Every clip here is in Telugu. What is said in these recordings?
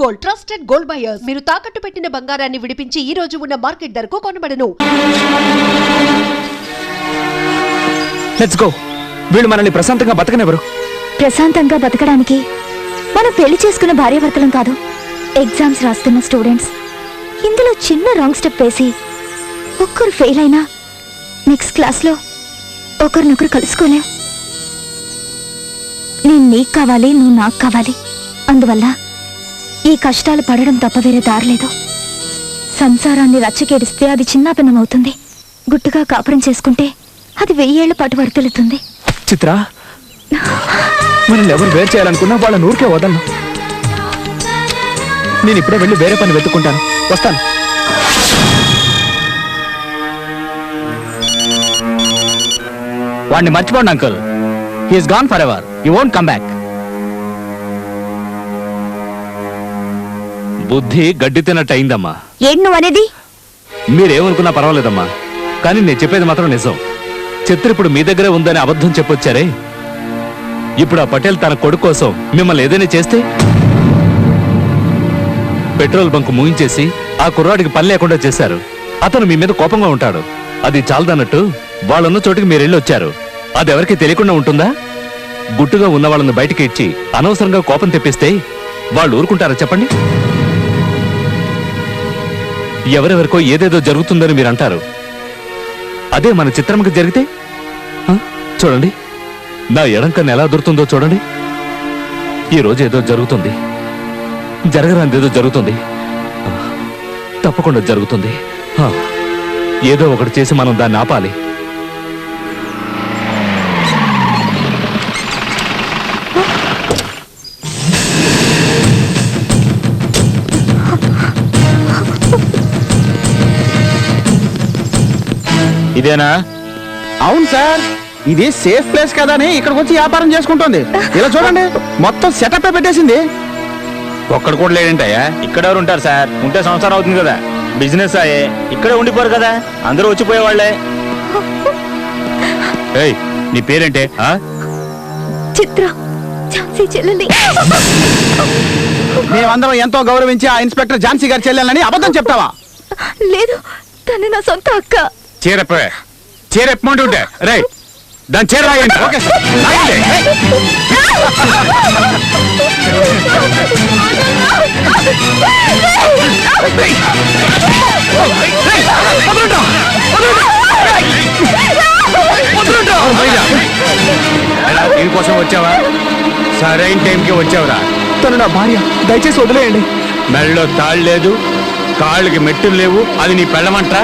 Gold, trusted gold buyers. మీరు తాకట్టు పెట్టిన బంగారాన్ని విడిపించి ఈ రోజు ఉన్న మార్కెట్ ధరకు కొనబడను. Let's go. వీళ్ళు మనల్ని ప్రశాంతంగా బతకనివ్వరు. ప్రశాంతంగా బతకడానికి మనం పెళ్లి చేసుకున్న భార్యాభర్తలం కాదు, ఎగ్జామ్స్ రాస్తున్న స్టూడెంట్స్. ఇందులో చిన్న రాంగ్ స్టెప్ వేసి ఒక్కరు ఫెయిల్ అయినా నెక్స్ట్ క్లాస్లో ఒకరినొకరు కలుసుకోలేం. నేను నీకు కావాలి, నువ్వు నాకు కావాలి. అందువల్ల ఈ కష్టాలు పడడం తప్ప వేరే దారిలేదు. సంసారాన్ని రచ్చకేడిస్తే అది చిన్నాభిన్నమవుతుంది. గుట్టుగా కాపురం చేసుకుంటే అది 1000 ఏళ్ల పాటు వర్తిల్లుతుంది. చిత్ర, మనల్ని ఎవరు వేరు చేయాలనుకున్నా వాళ్ళ నూరికే వదలను. నేను ఇప్పుడే వెళ్ళి వేరే పని వెతుక్కుంటాను. వస్తాను. వాడిని మర్చిపోండి uncle. He's gone forever. He won't come back. బుద్ధి గడ్డి తిన్నట్టు అయిందమ్మా. ఏంటి నువ్వు అనేది? మీరేమనుకున్నా పర్వాలేదమ్మా, కానీ నేను చెప్పేది మాత్రం నిజం. చిత్ర ఇప్పుడు మీ దగ్గరే ఉందని అబద్ధం చెప్పొచ్చారే. ఇప్పుడు ఆ పటేల్ తన కొడుకు కోసం మిమ్మల్ని ఏదైనా చేస్తే పెట్రోల్ బంక్ మూయించేసి ఆ కుర్రాడికి పని లేకుండా చేశారు. అతను మీ మీద కోపంగా ఉంటాడు. అది చాలదన్నట్టు వాళ్ళున్న చోటికి మీరెళ్ళి వచ్చారు. అది ఎవరికి తెలియకుండా ఉంటుందా? గుట్టుగా ఉన్న వాళ్ళని బయటికి ఇచ్చి అనవసరంగా కోపం తెప్పిస్తే వాళ్ళు ఊరుకుంటారా చెప్పండి? ఎవరెవరికో ఏదేదో జరుగుతుందని మీరు అంటారు. అదే మన చిత్రమ్మకి జరిగితే చూడండి, నా ఎడంకన్ను ఎలా దొరుకుతుందో చూడండి. ఈ రోజు ఏదో జరుగుతుంది, జరగరానిదేదో జరుగుతుంది. తప్పకుండా జరుగుతుంది. ఏదో ఒకటి చేసి మనం దాన్ని ఆపాలి. ఇదేనా? అవును సార్, ఇది సేఫ్ ప్లేస్ కదా అని ఇక్కడికి వచ్చి వ్యాపారం చేసుకుంటుంది. ఇలా చూడండి, మొత్తం సెటప్ పెట్టేసింది. ఒక్కడు కూడా లేడంటయ్యా. ఇక్కడ ఎవరు ఉంటారు సార్? ఉంటే సంవత్సరం అవుతుంది కదా. బిజినెస్ అయ్యే ఇక్కడే ఉండిపోరు కదా, అందరూ వచ్చిపోయేవాళ్లే. ఏయ్, నీ పేరేంటే? చిత్ర, ఝాన్సీ చెల్లెలి. మేమందరం ఎంతో గౌరవించి ఆ ఇన్స్పెక్టర్ ఝాన్సీ గారి చెల్లెలని అబద్ధం చెప్తావా? లేదు, తను నా సొంత అక్క. చీరెప్పమంటుంటే రే దాని చీర రాయండి. ఓకే సార్, రాయండి. దీనికోసం వచ్చావా? సరైన టైంకి వచ్చావురా. తను నా భార్య, దయచేసి వదిలేయండి. మెడలో తాళ్ళు లేదు, కాళ్ళకి మెట్టులు లేవు, అది నీ పెళ్ళమంటా?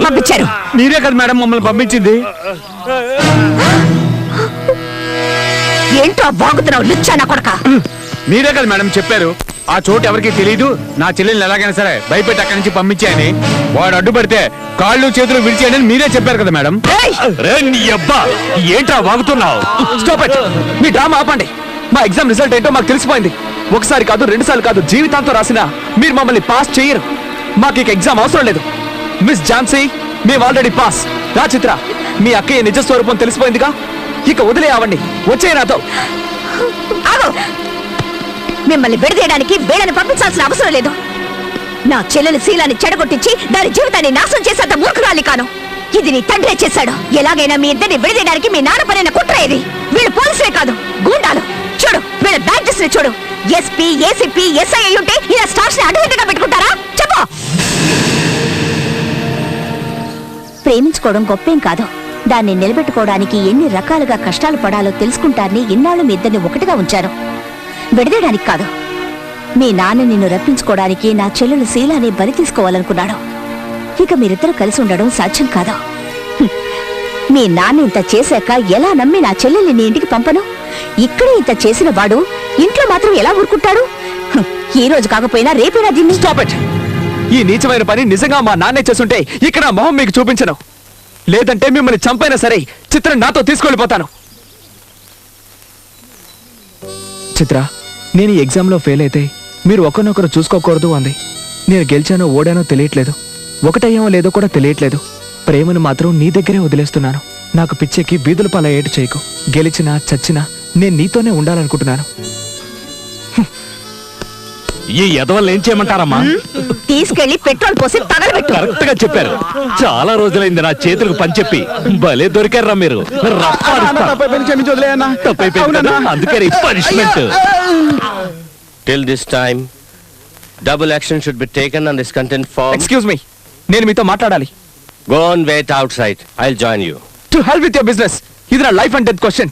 పంపించారు? మీరే కదా మేడం మమ్మల్ని పంపించింది. ఏంటో బాగుతున్నావు లుచ్చానా కొడక? మీరే కదా మేడం చెప్పారు ఆ చోటు ఎవరికి తెలియదు, నా చెల్లెల్ని ఎలాగైనా సరే భయపెట్టి అక్కడి నుంచి పంపించాయని. వాడు అడ్డుపడితే కాళ్ళు చేతులు విడిచేయని మీరే చెప్పారు కదా మేడం. రే నీ అబ్బా, ఏంట్రా వాగుతున్నావు? Stop it. మీ డ్రామా ఆపండి. మా ఎగ్జామ్ రిజల్ట్ ఏంటో మాకు తెలిసిపోయింది. ఒకసారి కాదు, రెండుసార్లు కాదు, జీవితాంతో రాసినా మీరు మమ్మల్ని పాస్ చేయరు. మాకు ఇక ఎగ్జామ్ అవసరం లేదు. మిస్ ఝాన్సీ, మేము ఆల్రెడీ పాస్. రా చిత్ర, మీ అక్కయ్య నిజ స్వరూపం తెలిసిపోయిందిగా, ఇక వదిలే అవ్వండి. వచ్చే నాతో. ఆగు! మిమ్మల్ని విడదీయడానికి వీళ్ళని పంపించాల్సిన అవసరం లేదు. నా చెల్లెలు శీలాన్ని చెడగొట్టించి దాని జీవితాన్ని నాశనం చేసేంత మూర్ఖురాలి కాను. ఇది నీ తండ్రే చేశాడు. ఎలాగైనా మీ ఇద్దరిని విడదీయడానికి మీ నాన్న పనిన కుట్ర ఇది. వీళ్ళు పోలీసులే కాదు, గూండాలు. చూడు వీళ్ళ బ్యాడ్జెస్ ని చూడు. ఎస్పీ, ఏసీపీ, ఎస్ఐ అయి ఉంటే ఇలా స్టార్స్ ని అడ్డుదిడ్డగా పెట్టుకుంటారా? చెప్పు. ప్రేమించుకోవడం గొప్పేం కాదు. దాన్ని నిలబెట్టుకోవడానికి ఎన్ని రకాలుగా కష్టాలు పడాలో తెలుసుకుంటారని ఇన్నాళ్ళు మీ ఇద్దరిని ఒకటిగా ఉంచాను. విడదీయడానికి కాదు. మీ నాన్న నిన్ను రప్పించుకోవడానికి నా చెల్లెలు శీలాన్ని బలి తీసుకోవాలనుకున్నాడు. ఇక మీరిద్దరూ కలిసి ఉండడం సాధ్యం కాదు. మీ నాన్న ఇంత చేశాక ఎలా నమ్మి నా చెల్లెల్ని నీ ఇంటికి పంపను? ఇక్కడే ఇంత చేసిన వాడు ఇంట్లో మాత్రం ఎలా ఊరుకుంటాడు? ఈ రోజు కాకపోయినా రేపైనా దీన్ని. Stop it. ఈ నీచమైన పని నిజంగా మా నాన్నే చేస్తుంటే ఇక్కడ నా మొహం మీకు చూపించను. లేదంటే మిమ్మల్ని చంపైనా సరే చిత్రం నాతో తీసుకెళ్ళిపోతాను. చిత్ర, నేను ఈ ఎగ్జామ్లో ఫెయిల్ అయితే మీరు ఒకరినొకరు చూసుకోకూడదు అంది. నేను గెలిచానో ఓడానో తెలియట్లేదు, ఒకటయ్యామో లేదో కూడా తెలియట్లేదు. ప్రేమను మాత్రం నీ దగ్గరే వదిలేస్తున్నాను. నాకు పిచ్చెక్కి బీదుల పాల ఏటు చేయకు. గెలిచినా చచ్చినా నేను నీతోనే ఉండాలనుకుంటున్నాను. ఈ ఎదవల్ని ఏం చేయమంటారమ్మా? తీసుకెళ్లి పెట్రోల్ పోసి తగలబెట్టు. కరెక్ట్ గా చెప్పారు. చాలా రోజులైంది నా చేతులకు పని చెప్పి. భలే దొరికారా మీరు. తప్పైపోయింది కదా, అందుకే punishment. Till this time, double action should be taken on this content form. Excuse me, నేను మీతో మాట్లాడాలి. Go on, wait outside. I'll join you. To help with your business. ఇది నా లైఫ్ అండ్ డెత్ క్వశ్చన్.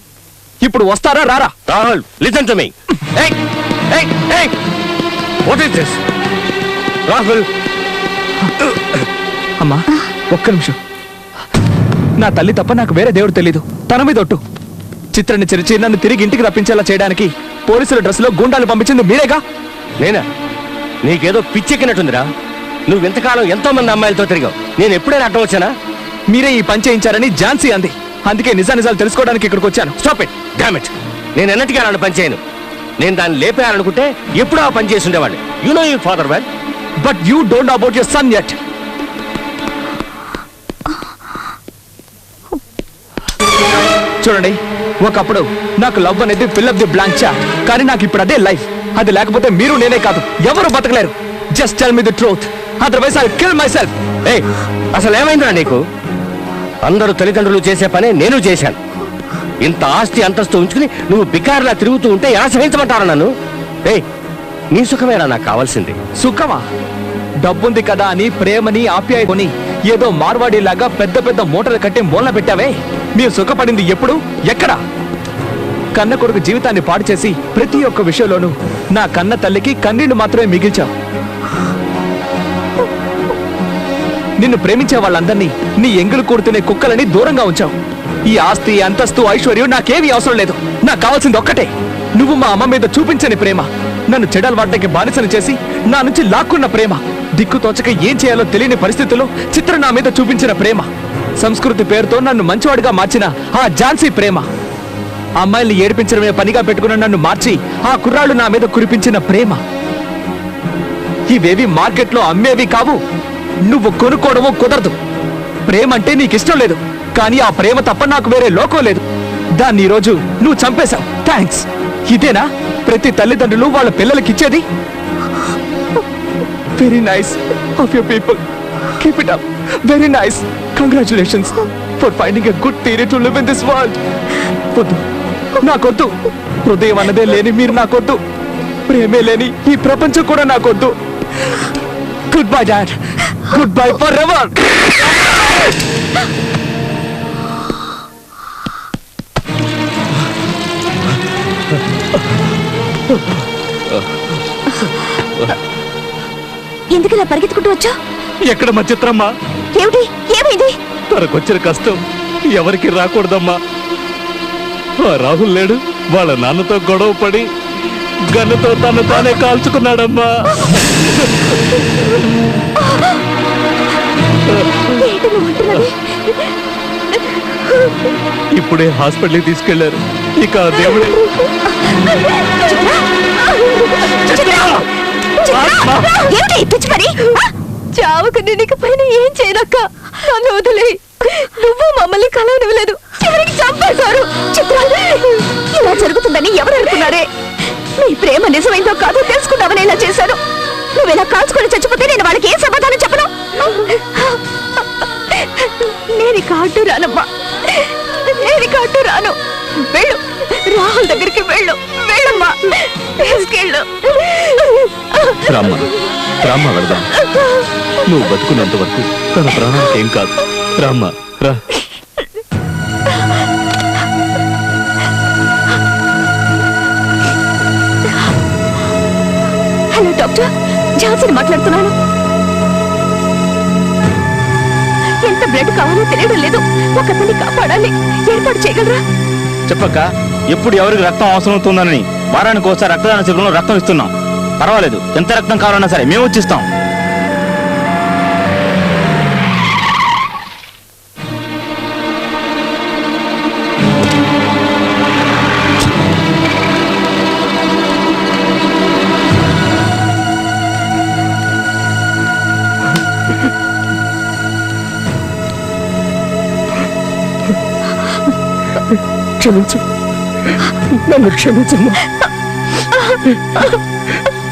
ఇప్పుడు వస్తారా రారా? Rahul, listen to me. Hey! Hey! Hey! What is this? Rahul. అమ్మా, ఒక్క నిమిషం. నా తల్లి తప్ప నాకు వేరే దేవుడు తెలీదు. తన మీద ఒట్టు. చిత్రాన్ని చెరిచి నన్ను తిరిగి ఇంటికి రప్పించేలా చేయడానికి పోలీసుల డ్రెస్సులో గుండాలు పంపించింది మీరేగా? నేనా? నీకేదో పిచ్చెక్కినట్టుందిరా. నువ్వు ఇంతకాలం ఎంతో మంది అమ్మాయిలతో తిరిగావు. నేను ఎప్పుడైనా అడ్డం వచ్చానా? మీరే ఈ పని చేయించారని ఝాన్సీ అంది. అందుకే నిజాలు తెలుసుకోవడానికి ఇక్కడికి వచ్చాను. Stop it. Damn it. నేను ఎన్నటికీ అలాంటి పని చేయను. నేను దాన్ని లేపేయాలనుకుంటే ఎప్పుడో ఆ పని చేసి ఉండేవాడిని. You know your father well. But you don't know about your son yet. చూడండి, ఒకప్పుడు నాకు లవ్ అనేది fill up the blank chat. కానీ నాకు ఇప్పుడు అదే లైఫ్. అది లేకపోతే మీరు నేనే కాదు ఎవరు బతకలేరు. Just tell me the truth, otherwise I kill myself. ఏయ్, అసలు ఏమైందిరా నీకు? అందరూ తల్లిదండ్రులు చేసే పనే నేను చేశాను. ఇంత ఆస్తి అంతస్తు ఉంచుకుని నువ్వు బికార్లా తిరుగుతూ ఉంటే ఎలా సహించమంటారా నన్ను? ఏయ్, నీ సుఖమేరా నాకు కావాల్సింది. సుఖమా? డబ్బుంది కదా అని ప్రేమని ఆప్యాయతని ఏదో మార్వాడిలాగా పెద్ద పెద్ద మూటలు కట్టి మూలన పెట్టావే. మీరు సుఖపడింది ఎప్పుడు, ఎక్కడ? కన్న కొడుకు జీవితాన్ని పాడు చేసి ప్రతి ఒక్క విషయంలోనూ నా కన్న తల్లికి కన్నీళ్లు మాత్రమే మిగిల్చావు. నిన్ను ప్రేమించే వాళ్ళందరినీ నీ ఎంగులు కూడుతునే కుక్కలని దూరంగా ఉంచావు. ఈ ఆస్తి, అంతస్తు, ఐశ్వర్యం నాకేమీ అవసరం లేదు. నాకు కావాల్సింది ఒక్కటే, నువ్వు మా అమ్మ మీద చూపించని ప్రేమ. నన్ను చెడలవాడ్డకి బానిసను చేసి నా నుంచి లాక్కున్న ప్రేమ. దిక్కు తోచక ఏం చేయాలో తెలియని పరిస్థితుల్లో చిత్ర నా మీద చూపించిన ప్రేమ. సంస్కృతి పేరుతో నన్ను మంచివాడిగా మార్చిన ఆ ఝాన్సీ ప్రేమ. అమ్మాయిల్ని ఏడిపించడమే పనిగా పెట్టుకున్న నన్ను మార్చి ఆ కుర్రాళ్ళు నా మీద కురిపించిన ప్రేమ. ఇవేవి మార్కెట్లో అమ్మేవి కావు. నువ్వు కొనుక్కోవడమో కుదరదు. ప్రేమ అంటే నీకిష్టం లేదు, కానీ ఆ ప్రేమ తప్ప నాకు వేరే లోకం లేదు. దాన్ని ఈరోజు నువ్వు చంపేశావు. థ్యాంక్స్. ఇదేనా ప్రతి తల్లిదండ్రులు వాళ్ళ పిల్లలకిచ్చేది? Very nice of your people. Keep it up. Very nice. Congratulations for finding a good theory to live in this world. వద్దు, నాకొద్దు. హృదయం అన్నదే లేని మీరు నాకొద్దు. ప్రేమే లేని ఈ ప్రపంచం కూడా నాకొద్దు. Good bye dad. Good bye for ever. ఎందుకు ఇలా పరిగెత్తుకుంటూ వచ్చా? ఎక్కడ మా చిత్రమ్మ? ఏమిటి ఏమైంది? తనకొచ్చిన కష్టం ఎవరికి రాకూడదమ్మా. ఆ రాహుల్ లేడు, వాళ్ళ నాన్నతో గొడవ పడి గన్నుతో తను తానే కాల్చుకున్నాడమ్మా. ఏంటి నువ్వు అంటున్నది? ఇప్పుడే హాస్పిటల్కి తీసుకెళ్లారు. ఇక ఆ దేవుడే ఏమిటి పిచ్చి పని? చావుకు నీకు పైన ఏం చేయనక్క, నన్ను వదిలే. నువ్వు మమ్మల్ని కలవనివ్వలేదు, చివరికి చంపేశారు. చిత్ర, ఇలా జరుగుతుందని ఎవరు అనుకున్నారే? నీ ప్రేమ నిజమైందో కాదో తెలుసుకుందామని ఇలా చేశాను. నువ్వు ఇలా కాల్చుకొని చచ్చిపోతే నేను వాళ్ళకి ఏం సమాధానం చెప్పను? నేను కాటు రానమ్మా, నేను కాటు రాను. వెళ్ళు, రాహుల్ దగ్గరికి వెళ్ళు. వెళ్ళమ్మా, తీసుకెళ్ళు. రామ్మ, రామ్మ వెళదాం. నువ్వు బతుకున్నంత వరకు తన ప్రాణానికి ఏం కాదు. రామ్మ, రా. హలో డాక్టర్, ఝాన్సీని మాట్లాడుతున్నాను. ఎంత బ్లడ్ కావాలో తెలియడం లేదు. ఒకతన్ని కాపాడాలి, ఏర్పాటు చేయగలరా? చెప్పక్క, ఎప్పుడు ఎవరికి రక్తం అవసరం అవుతుందని వారానికి ఒకసారి రక్తదాన శిబిరంలో రక్తం ఇస్తున్నాం. పర్వాలేదు, ఎంత రక్తం కావాలన్నా సరే మేము వచ్చిస్తాం. క్షమించు, నన్ను క్షమించమ్మా.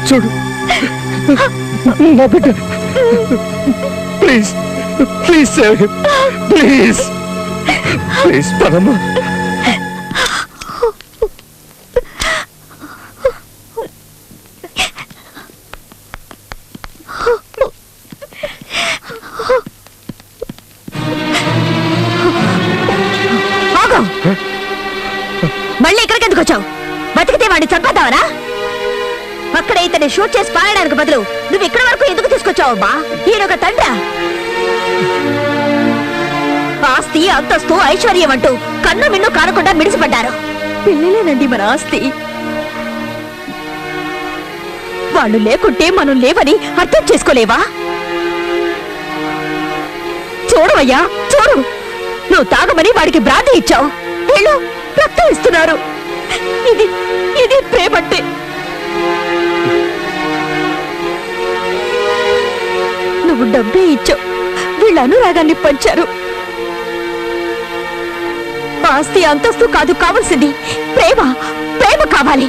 చూడు నా బిడ్డ, please please save him, please please పదమ్మా. మళ్ళీ ఇక్కడికి ఎందుకు వచ్చావు? బతికితే వాడిని చంపేద్దావరా? అక్కడ ఇతన్ని షూట్ చేసి పారడానికి బదులు నువ్వు ఇక్కడి వరకు ఎందుకు తీసుకొచ్చావమ్మా? ఈయనొక తండ్రి. ఆస్తి, అంతస్తు, ఐశ్వర్యం అంటూ కన్ను మిన్ను కానకుండా మిడిసిపడ్డారు. పిల్లలేనండి మన ఆస్తి. వాళ్ళు లేకుంటే మనం లేవని అర్థం చేసుకోలేవా? చూడవయ్యా, చూడు. నువ్వు తాగమని వాడికి బ్రాంతి ఇచ్చావు, వీళ్ళు రక్తం ఇస్తున్నారు. ఇది ఇది ప్రేమంటే. నువ్వు డబ్బే ఇచ్చావు, వీళ్ళ అనురాగాన్ని పంచారు. ఆస్తి, అంతస్తు కాదు కావాల్సింది, ప్రేమ. ప్రేమ కావాలి.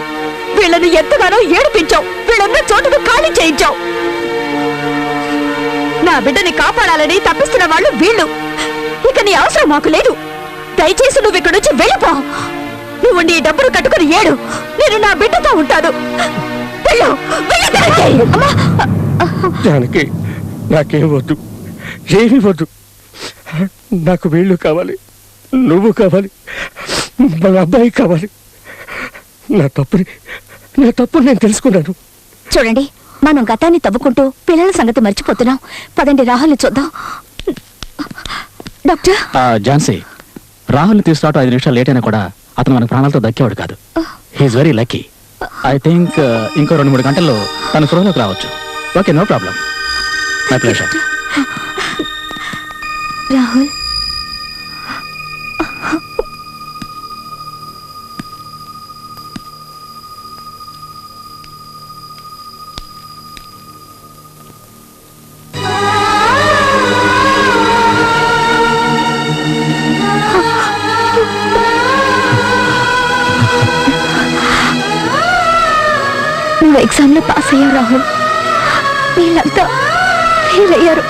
వీళ్ళను ఎంతగానో ఏడిపించావు, వీళ్ళన్న చోటును ఖాళీ చేయించావు. నా బిడ్డని కాపాడాలని తప్పిస్తున్న వాళ్ళు వీళ్ళు. ఇక నీ అవసరం మాకు లేదు. దయచేసి నువ్వు ఇక్కడి నుంచి వెళ్ళిపో. నువ్వు నీ డబ్బులు కట్టుకుని ఏడు, నేను నా బిడ్డతో ఉంటాను. వెళ్ళు, దానికి నాకేం వద్దు, ఏమీ వద్దు. నాకు వీళ్ళు కావాలి, నువ్వు కావాలి, మన అబ్బాయి కావాలి. నా తప్పు నేను తెలుసుకున్నాను. చూడండి, మనం గతాన్ని తవ్వుకుంటూ పిల్లల సంగతి మర్చిపోతున్నాం. పదండి, రాహుల్ని చూద్దాం. డాక్టర్, ఝాన్సీ, రాహుల్ని తీసుకురావటం 5 నిమిషాలు లేట్ అయినా కూడా అతను మన ప్రాణాలతో దక్కేవాడు కాదు. He's very lucky. I think ఇంకో 2-3 గంటల్లో తన స్పృహలోకి రావచ్చు. Okay, no problem. My pleasure. Rahul, నువ్వు ఎగ్జామ్ లో పాస్ అయ్యావు రాహుల్. వీళ్ళంతా ఫెయిల్ అయ్యారు.